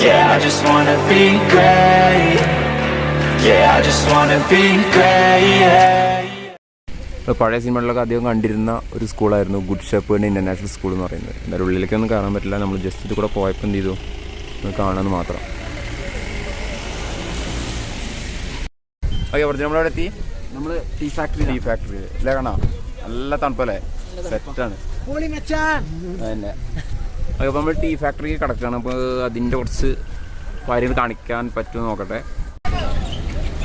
Yeah, I just wanna be great. Yeah, I just wanna be great. Yeah. പഴയ സിനിമകളിലൊക്കെ അധികം കണ്ടിരുന്ന ഒരു സ്കൂളായിരുന്നു ഗുഡ് ഷെപ്പേർഡ് ഇൻ്റർനാഷണൽ സ്കൂൾ എന്ന് പറയുന്നത്. എന്തായാലും ഉള്ളിലേക്കൊന്നും കാണാൻ പറ്റില്ല. നമ്മൾ ജസ്റ്റ് ഇത് കൂടെ പോയപ്പോൾ എന്ത് ചെയ്തു കാണാമെന്ന് മാത്രം. ഓക്കെ, കുറച്ച് നമ്മളവിടെ എത്തി. നമ്മൾ ടീ ഫാക്ടറി ഇല്ലേ കാണാം. നല്ല തണുപ്പല്ലേ, സെറ്റാണ് അതന്നെ. ഓക്കെ, അപ്പോൾ നമ്മൾ ടീ ഫാക്ടറിക്ക് കിടക്കുകയാണ്. അപ്പോൾ അതിൻ്റെ കുറച്ച് കാര്യങ്ങൾ കാണിക്കാൻ പറ്റുമെന്ന് നോക്കട്ടെ.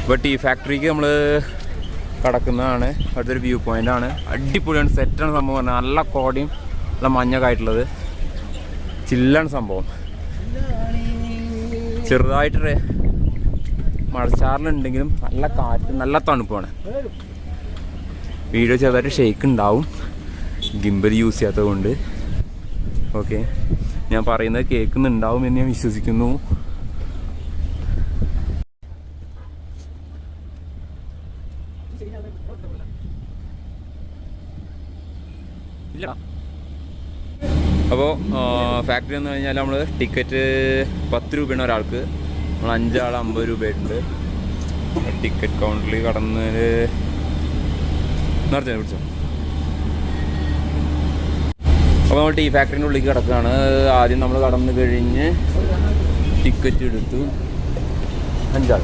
ഇപ്പോൾ ടീ ഫാക്ടറിക്ക് നമ്മൾ കിടക്കുന്നതാണ്. അടുത്തൊരു വ്യൂ പോയിൻ്റാണ്. അടിപൊളിയാണ്, സെറ്റാണ് സംഭവം. പറഞ്ഞാൽ നല്ല കോടയും നല്ല മഞ്ഞൊക്കെ ആയിട്ടുള്ളത് ചില്ലാണ് സംഭവം. ചെറുതായിട്ട് മഴച്ചാറിലുണ്ടെങ്കിലും നല്ല കാറ്റ്, നല്ല തണുപ്പാണ്. വീഡിയോ ചെറുതായിട്ട് ഷെയ്ക്ക് ഉണ്ടാവും ഗിംബൽ യൂസ് ചെയ്യാത്തത് കൊണ്ട്. ഓക്കെ, ഞാൻ പറയുന്നത് കേൾക്കുന്നുണ്ടാവും എന്ന് ഞാൻ വിശ്വസിക്കുന്നു. ഇല്ല, അപ്പോൾ ഫാക്ടറി എന്ന് കഴിഞ്ഞാൽ നമ്മൾ ടിക്കറ്റ് 10 രൂപയാണ് ഒരാൾക്ക്. നമ്മൾ 5 ആൾ 50 രൂപയായിട്ടുണ്ട്. ടിക്കറ്റ് കൗണ്ടറിൽ കടന്ന് നിറച്ചാൽ പിടിച്ചോ. അപ്പോൾ നമ്മൾ ടീ ഫാക്ടറിൻ്റെ ഉള്ളിലേക്ക് കിടക്കുകയാണ്. ആദ്യം നമ്മൾ കടന്നു കഴിഞ്ഞ് ടിക്കറ്റ് എടുത്തു. 5 ആൾ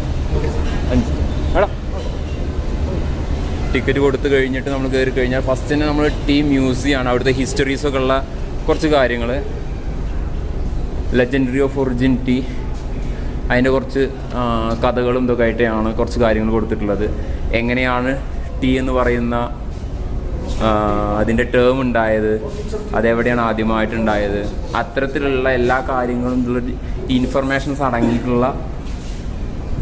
5 എടാ ടിക്കറ്റ് കൊടുത്തു കഴിഞ്ഞിട്ട് നമ്മൾ കയറി കഴിഞ്ഞാൽ ഫസ്റ്റ് തന്നെ നമ്മൾ ടീ മ്യൂസിയമാണ്. അവിടുത്തെ ഹിസ്റ്ററീസൊക്കെ ഉള്ള കുറച്ച് കാര്യങ്ങൾ, ലെജൻഡറി ഓഫ് ഒറിജിൻ ടീ, അതിൻ്റെ കുറച്ച് കഥകളും ഇതൊക്കെ ആയിട്ടാണ് കുറച്ച് കാര്യങ്ങൾ കൊടുത്തിട്ടുള്ളത്. എങ്ങനെയാണ് ടീ എന്ന് പറയുന്ന അതിൻ്റെ ടേം ഉണ്ടായത്, അതെവിടെയാണ് ആദ്യമായിട്ടുണ്ടായത്, അത്തരത്തിലുള്ള എല്ലാ കാര്യങ്ങളും ഇൻഫർമേഷൻസ് അടങ്ങിയിട്ടുള്ള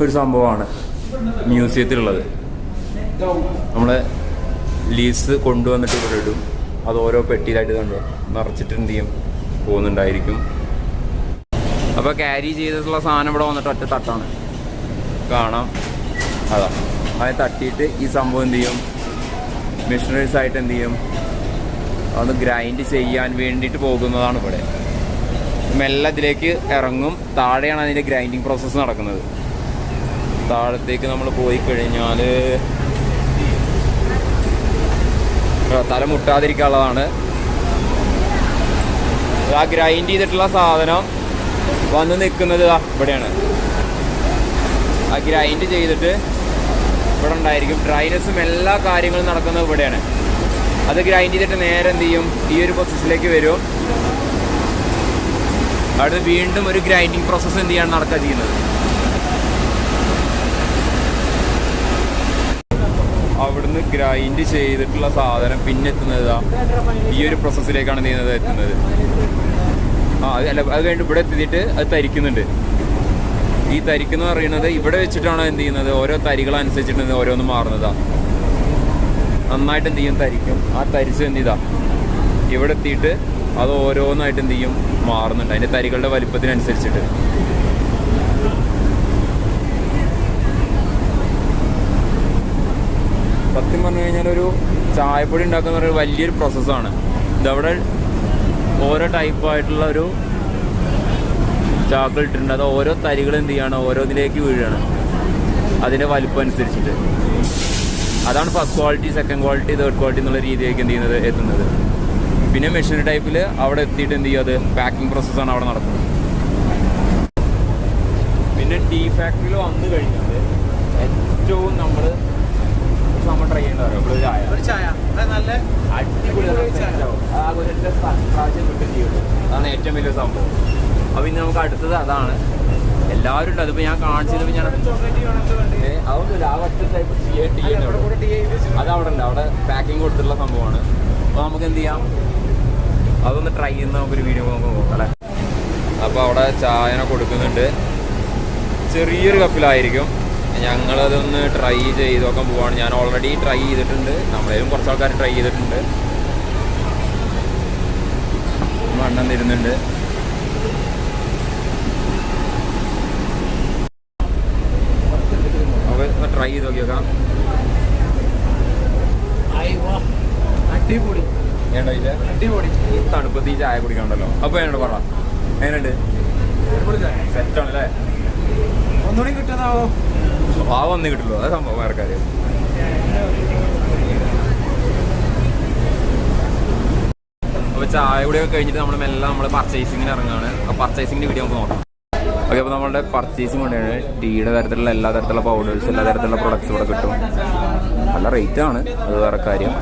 ഒരു സംഭവമാണ് മ്യൂസിയത്തിലുള്ളത്. നമ്മൾ ലീസ് കൊണ്ടുവന്നിട്ട് ഇവിടെ ഇടും. അത് ഓരോ പെട്ടിയിലായിട്ട് കണ്ടു നിറച്ചിട്ട് എന്ത് ചെയ്യും പോകുന്നുണ്ടായിരിക്കും. അപ്പോൾ ക്യാരി ചെയ്തിട്ടുള്ള സാധനം ഇവിടെ വന്നിട്ട് ഒറ്റ തട്ടാണ് കാണാം. അതാ അത് തട്ടിയിട്ട് ഈ സംഭവം എന്ത് ചെയ്യും, മെഷീനറീസ് ആയിട്ട് എന്ത് ചെയ്യും, അത് ഗ്രൈൻഡ് ചെയ്യാൻ വേണ്ടിയിട്ട് പോകുന്നതാണ്. ഇവിടെ മെല്ലെ ഇതിലേക്ക് ഇറങ്ങും. താഴെയാണ് അതിൻ്റെ ഗ്രൈൻഡിങ് പ്രോസസ്സ് നടക്കുന്നത്. താഴത്തേക്ക് നമ്മൾ പോയി കഴിഞ്ഞാൽ തല മുട്ടാതിരിക്കാനുള്ളതാണ്. ആ ഗ്രൈൻഡ് ചെയ്തിട്ടുള്ള സാധനം വന്ന് നിൽക്കുന്നത് ഇവിടെയാണ്. ആ ഗ്രൈൻഡ് ചെയ്തിട്ട് ഇവിടെ ഉണ്ടായിരിക്കും. ഡ്രൈനസും എല്ലാ കാര്യങ്ങളും നടക്കുന്നത് ഇവിടെയാണ്. അത് ഗ്രൈൻഡ് ചെയ്തിട്ട് നേരെ എന്ത് ചെയ്യും, ഈ ഒരു പ്രോസസ്സിലേക്ക് വരും. അവിടെ വീണ്ടും ഒരു ഗ്രൈൻഡിങ് പ്രോസസ്സ് എന്ത് ചെയ്യാണ് നടക്കുക ചെയ്യുന്നത്. അവിടുന്ന് ഗ്രൈൻഡ് ചെയ്തിട്ടുള്ള സാധനം പിന്നെ എത്തുന്നത് ഈ ഒരു പ്രോസസ്സിലേക്കാണ് എത്തുന്നത്. അല്ല, അത് കഴിഞ്ഞ് ഇവിടെ എത്തിയിട്ട് അത് തരിക്കുന്നുണ്ട്. ഈ തരിക്കെന്ന് പറയുന്നത് ഇവിടെ വെച്ചിട്ടാണ് എന്ത് ചെയ്യുന്നത്, ഓരോ തരികളനുസരിച്ചിട്ട് ഓരോന്നും മാറുന്നതാണ്. നന്നായിട്ട് എന്ത് ചെയ്യും, തരിക്കും. ആ തരിച്ച് എന്ത് ചെയ്താ ഇവിടെ എത്തിയിട്ട് അത് ഓരോന്നായിട്ട് എന്ത് ചെയ്യും മാറുന്നുണ്ട്, അതിൻ്റെ തരികളുടെ വലിപ്പത്തിനനുസരിച്ചിട്ട്. സത്യം പറഞ്ഞു കഴിഞ്ഞാൽ ഒരു ചായപ്പൊടി ഉണ്ടാക്കുന്ന പറയുന്നത് വലിയൊരു പ്രോസസ്സാണ്. ഇതവിടെ ഓരോ ടൈപ്പായിട്ടുള്ള ഒരു ചാക്കൾ ഇട്ടിട്ടുണ്ട്. അത് ഓരോ തരികൾ എന്ത് ചെയ്യാണ് ഓരോന്നിലേക്ക് വീഴുകയാണ് അതിൻ്റെ വലിപ്പം അനുസരിച്ചിട്ട്. അതാണ് first quality, second quality, third quality എന്നുള്ള രീതിയിലേക്ക് എന്ത് ചെയ്യുന്നത് എത്തുന്നത്. പിന്നെ മെഷീനറി ടൈപ്പിൽ അവിടെ എത്തിയിട്ട് എന്ത് ചെയ്യും, അത് പാക്കിംഗ് പ്രോസസ്സാണ് അവിടെ നടക്കുന്നത്. പിന്നെ ടീ ഫാക്ടറിയിൽ വന്നു കഴിഞ്ഞാൽ ഏറ്റവും നമ്മൾ ട്രൈ ചെയ്യേണ്ടത് ചായ നല്ല അടിപൊളി പ്രാവശ്യം കിട്ടും ചെയ്യുള്ളൂ. അതാണ് ഏറ്റവും വലിയ സംഭവം. അപ്പോൾ ഇനി നമുക്ക് അടുത്തത് അതാണ്. എല്ലാവരും ഉണ്ട്. അതിപ്പോൾ ഞാൻ കാണിച്ചത് ഞാൻ അതൊന്നുമില്ല. ആ ഒറ്റ ടൈപ്പ് ടീ അതവിടെ ഉണ്ട്. അവിടെ പാക്കിങ് കൊടുത്തിട്ടുള്ള സംഭവമാണ്. അപ്പോൾ നമുക്ക് എന്ത് ചെയ്യാം, അതൊന്ന് ട്രൈ ചെയ്യുന്ന നമുക്കൊരു വീഡിയോ നോക്കാം അല്ലേ. അപ്പോൾ അവിടെ ചായനെ കൊടുക്കുന്നുണ്ട്. ചെറിയൊരു കപ്പിലായിരിക്കും. ഞങ്ങളതൊന്ന് ട്രൈ ചെയ്ത് നോക്കാൻ പോവാണ്. ഞാൻ ഓൾറെഡി ട്രൈ ചെയ്തിട്ടുണ്ട്. നമ്മളേലും കുറച്ച് ആൾക്കാർ ട്രൈ ചെയ്തിട്ടുണ്ട്. മണ്ണം തരുന്നുണ്ട്. അപ്പോൾ ട്രൈ ചെയ്ത് നോക്കിയേക്കാം. അടിപൊളി വേണ്ടോ? അടിപൊളി. ഈ തണുപ്പത്ത് ഈ ചായ കുടിക്കണ്ടല്ലോ. അപ്പോൾ എന്നോട് പറ, എങ്ങനെയുണ്ട്? സെറ്റ് സെറ്റാണ് അല്ലേ? ഒന്നുകൂടി കിട്ടുന്നാവോ? ആ വന്ന് കിട്ടുള്ളൂ, അത് സംഭവം വേറെ കാര്യം. അപ്പോൾ ചായ കൂടിയൊക്കെ കഴിഞ്ഞിട്ട് നമ്മൾ മെല്ലെ നമ്മൾ പർച്ചേസിങ്ങിന് ഇറങ്ങുകയാണ്. അപ്പോൾ പർച്ചേസിങ്ങിൻ്റെ വീഡിയോ നമുക്ക് നോക്കാം. ഓക്കെ, അപ്പോൾ നമ്മളുടെ പർച്ചേസിങ് കൊണ്ടാണ് ടീയുടെ തരത്തിലുള്ള എല്ലാ തരത്തിലുള്ള പൗഡേഴ്സ്, എല്ലാ തരത്തിലുള്ള പ്രൊഡക്ട്സ് ഇവിടെ കിട്ടും. നല്ല റേറ്റാണ്, അത് വേറെ കാര്യം.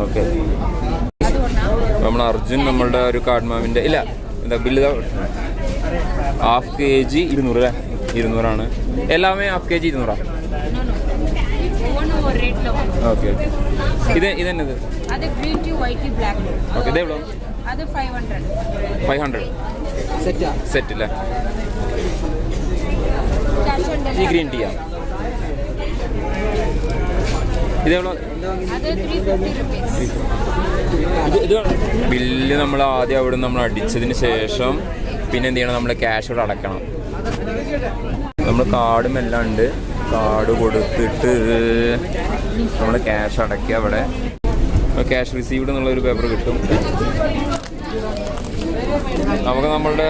ഓക്കെ, നമ്മൾ അർജുൻ നമ്മളുടെ ഒരു കാഡ്മാവിൻ്റെ ഇല്ല എന്താ ബില്ല് ഹാഫ് kg 200 അല്ലേ? 200 എല്ലാമേ ഹാഫ് kg 200. ഓക്കെ, ഇതെന്നത്? ഓക്കെ, ഇതെവിടെ? 500 സെറ്റ് അല്ലേ? ഈ ഗ്രീൻ ടീയാ? ഇതെവിടെ? ഇത് ബില്ല് നമ്മൾ ആദ്യം അവിടെ നമ്മൾ അടിച്ചതിന് ശേഷം പിന്നെ എന്ത് ചെയ്യണം, നമ്മൾ ക്യാഷ് ഇവിടെ അടയ്ക്കണം. നമ്മൾ കാർഡും എല്ലാം ഉണ്ട്. കാർഡ് കൊടുത്തിട്ട് നമ്മൾ ക്യാഷ് അടയ്ക്കുക. അവിടെ ക്യാഷ് റിസീവ്ഡ് എന്നുള്ളൊരു പേപ്പർ കിട്ടും. നമുക്ക് നമ്മളുടെ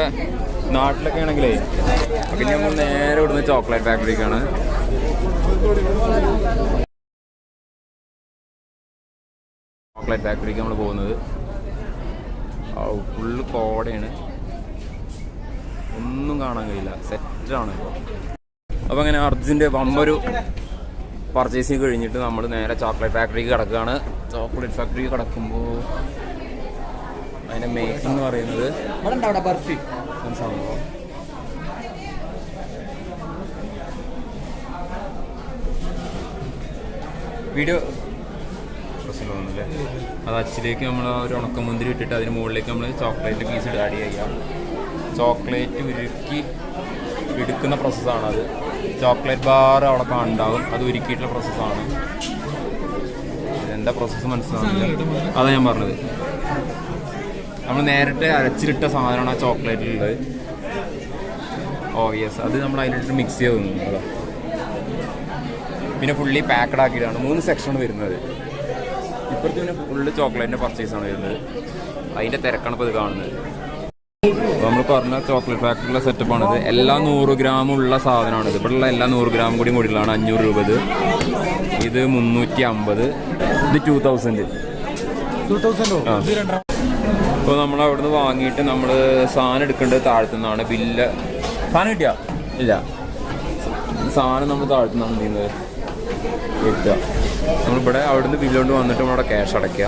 നാട്ടിലൊക്കെ ആണെങ്കിലേ പിന്നെ നമ്മൾ നേരെ ഇവിടുന്ന് ചോക്ലേറ്റ് ഫാക്ടറിക്കാണ്. ചോക്ലേറ്റ് ഫാക്ടറിക്ക് നമ്മൾ പോകുന്നത്. ഫുള്ള് കോടയാണ്, ഒന്നും കാണാൻ കഴിയില്ല. സെറ്റാണ് ഇപ്പോൾ. അപ്പോൾ അങ്ങനെ അർജുൻ്റെ വമ്പൊരു പർച്ചേസിങ് കഴിഞ്ഞിട്ട് നമ്മൾ നേരെ ചോക്ലേറ്റ് ഫാക്ടറിക്ക് കിടക്കുകയാണ്. ചോക്ലേറ്റ് ഫാക്ടറിക്ക് കിടക്കുമ്പോൾ അതിൻ്റെ മേക്കിംഗ് എന്ന് പറയുന്നത് സംഭവം വീഡിയോ പ്രശ്നമൊന്നുമില്ലേ. അത് അച്ചിലേക്ക് നമ്മൾ ഒരു ഉണക്കമുന്തിരി ഇട്ടിട്ട് അതിന് മുകളിലേക്ക് നമ്മൾ ചോക്ലേറ്റ് പീസ് ആഡ് ചെയ്യുക. ചോക്ലേറ്റ് ഉരുക്കി എടുക്കുന്ന പ്രോസസ്സാണത്. ചോക്ലേറ്റ് ബാർ അവിടെ ഉണ്ടാകും, അത് ഉരുക്കിയിട്ടുള്ള പ്രോസസ്സാണ്. ഇതെന്താ പ്രോസസ്സ് മനസ്സിലാവുന്നില്ല, അതാണ് ഞാൻ പറഞ്ഞത്. നമ്മൾ നേരിട്ട് അരച്ചിട്ട സാധനമാണ് ആ ചോക്ലേറ്റിലുള്ളത്. ഓ യെസ്, അത് നമ്മൾ അതിലിട്ട് മിക്സ് ചെയ്ത് തോന്നുന്നു. പിന്നെ ഫുള്ളി പാക്കഡ് ആക്കിയിട്ടാണ്. 3 സെക്ഷനാണ് വരുന്നത്. ഇപ്പോഴത്തെ പിന്നെ ഫുള്ള് ചോക്ലേറ്റിൻ്റെ പർച്ചേസാണ് വരുന്നത്. അതിൻ്റെ തിരക്കാണ് ഇപ്പോൾ ഇത് കാണുന്നത്. നമ്മൾ പറഞ്ഞ ചോക്ലേറ്റ് ഫാക്ടറിയിലെ സെറ്റപ്പാണിത്. എല്ലാ 100 ഗ്രാമുള്ള സാധനമാണിത്. ഇവിടെയുള്ള എല്ലാ 100 ഗ്രാം കൂടി കൂടിയുള്ളതാണ് 500 രൂപ. ഇത് 350. ഇത് 2000. അപ്പോൾ നമ്മൾ അവിടെ നിന്ന് വാങ്ങിയിട്ട് നമ്മൾ സാധനം എടുക്കേണ്ടത് താഴ്ത്തുന്നതാണ്. ബില്ല് സാധനം കിട്ടിയ ഇല്ല, സാധനം നമ്മൾ താഴ്ത്തുന്നതാണ് ചെയ്യുന്നത് കിട്ടുക. നമ്മളിവിടെ അവിടെ നിന്ന് ബില്ല് കൊണ്ട് വന്നിട്ട് നമ്മളവിടെ ക്യാഷ് അടയ്ക്കുക.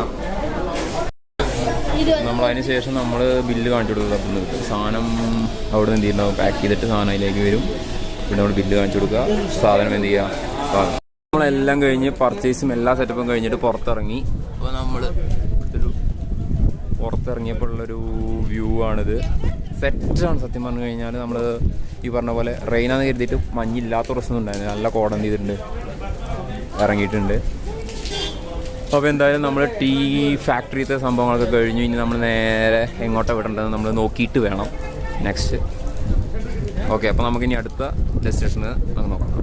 നമ്മളതിന് ശേഷം നമ്മൾ ബില്ല് കാണിച്ചു കൊടുക്കുക. അപ്പം സാധനം അവിടെ നിന്ന് എന്ത് ചെയ്യുന്നുണ്ടാവും, പാക്ക് ചെയ്തിട്ട് സാധനം അതിലേക്ക് വരും. പിന്നെ നമ്മൾ ബില്ല് കാണിച്ചു കൊടുക്കുക. സാധനം എന്ത് ചെയ്യുക. നമ്മളെല്ലാം കഴിഞ്ഞ് പർച്ചേസും എല്ലാ സെറ്റപ്പും കഴിഞ്ഞിട്ട് പുറത്തിറങ്ങി. അപ്പോൾ നമ്മൾ ഒരു പുറത്തിറങ്ങിയപ്പോഴുള്ളൊരു വ്യൂ ആണിത്. സെറ്റാണ് സത്യം പറഞ്ഞു കഴിഞ്ഞാൽ. നമ്മൾ ഈ പറഞ്ഞ പോലെ റെയിനാന്ന് കരുതിയിട്ട് മഞ്ഞില്ലാത്ത പ്രശ്നമൊന്നും ഉണ്ടായിരുന്നു. നല്ല കോടം ചെയ്തിട്ടുണ്ട്, ഇറങ്ങിയിട്ടുണ്ട്. അപ്പോൾ എന്തായാലും നമ്മൾ ടീ ഫാക്ടറിയത്തെ സംഭവങ്ങളൊക്കെ കഴിഞ്ഞു. ഇനി നമ്മൾ നേരെ എങ്ങോട്ടാണ് വിടേണ്ടതെന്ന് നമ്മൾ നോക്കിയിട്ട് വേണം നെക്സ്റ്റ്. ഓക്കെ, അപ്പോൾ നമുക്കിനി അടുത്ത ഡെസ്റ്റിനേഷന് നമുക്ക് നോക്കാം.